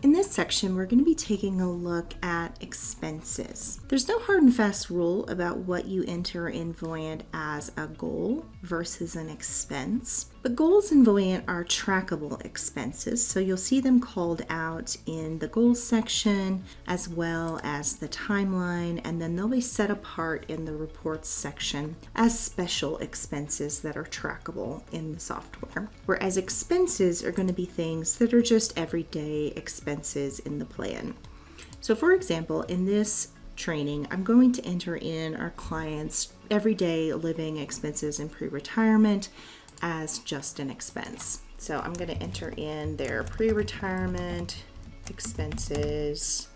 In this section, we're going to be taking a look at expenses. There's no hard and fast rule about what you enter in Voyant as a goal versus an expense, but goals in Voyant are trackable expenses, so you'll see them called out in the goals section as well as the timeline, and then they'll be set apart in the reports section as special expenses that are trackable in the software. Whereas expenses are going to be things that are just everyday expenses in the plan. So for example, in this training, I'm going to enter in our clients' everyday living expenses in pre-retirement as just an expense. So I'm going to enter in their pre-retirement expenses,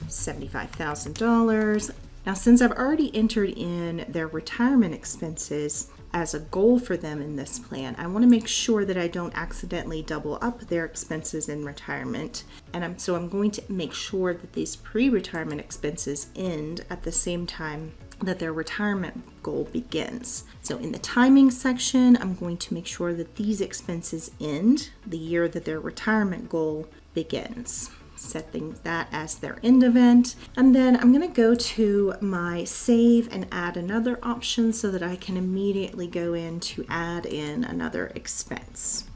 $75,000. Now, since I've already entered in their retirement expenses as a goal for them in this plan, I want to make sure that I don't accidentally double up their expenses in retirement. And so I'm going to make sure that these pre-retirement expenses end at the same time that their retirement goal begins. So in the timing section, I'm going to make sure that these expenses end the year that their retirement goal begins. Setting that as their end event. And then I'm going to go to my save and add another option so that I can immediately go in to add in another expense.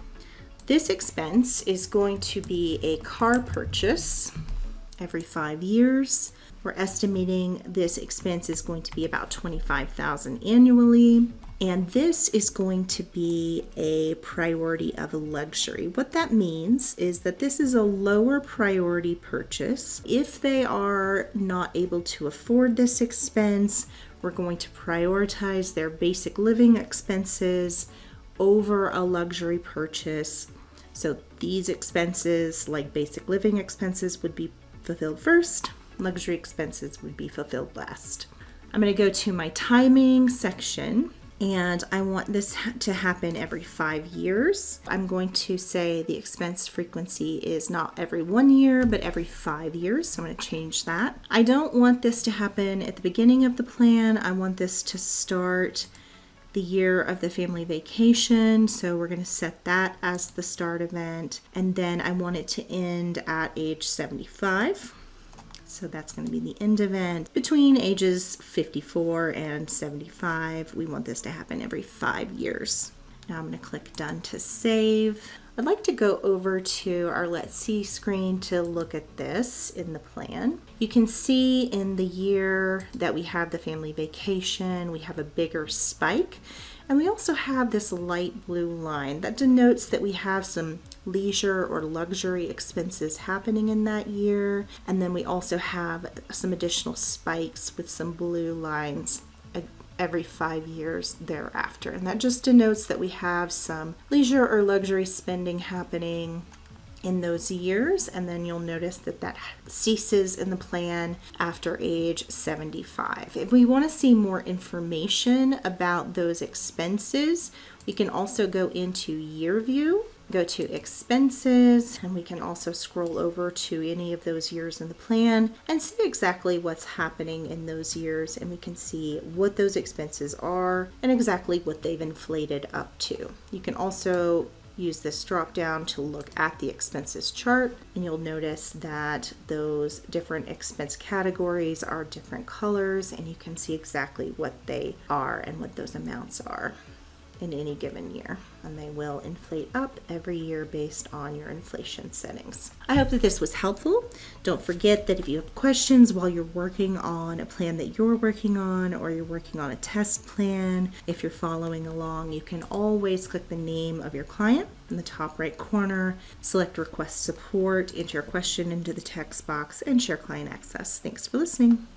This expense is going to be a car purchase every 5 years. We're estimating this expense is going to be about $25,000 annually. And this is going to be a priority of luxury. What that means is that this is a lower priority purchase. If they are not able to afford this expense, we're going to prioritize their basic living expenses over a luxury purchase. So these expenses, like basic living expenses, would be fulfilled first. Luxury expenses would be fulfilled last. I'm going to go to my timing section. And I want this to happen every 5 years. I'm going to say the expense frequency is not every 1 year, but every 5 years. So I'm going to change that. I don't want this to happen at the beginning of the plan. I want this to start the year of the family vacation. So we're going to set that as the start event. And then I want it to end at age 75. So that's going to be the end event. Between ages 54 and 75, we want this to happen every 5 years. Now I'm going to click Done to save. I'd like to go over to our Let's See screen to look at this in the plan. You can see in the year that we have the family vacation, we have a bigger spike. And we also have this light blue line that denotes that we have some leisure or luxury expenses happening in that year. And then we also have some additional spikes with some blue lines every 5 years thereafter. And that just denotes that we have some leisure or luxury spending happening in those years, and then you'll notice that that ceases in the plan after age 75. If we want to see more information about those expenses, we can also go into year view, go to expenses, and we can also scroll over to any of those years in the plan and see exactly what's happening in those years, and we can see what those expenses are and exactly what they've inflated up to. You can also use this drop down to look at the expenses chart, and you'll notice that those different expense categories are different colors, and you can see exactly what they are and what those amounts are in any given year, and they will inflate up every year based on your inflation settings. I hope that this was helpful. Don't forget that if you have questions while you're working on a plan that you're working on, or you're working on a test plan, if you're following along, you can always click the name of your client in the top right corner, select Request Support, enter your question into the text box, and share client access. Thanks for listening.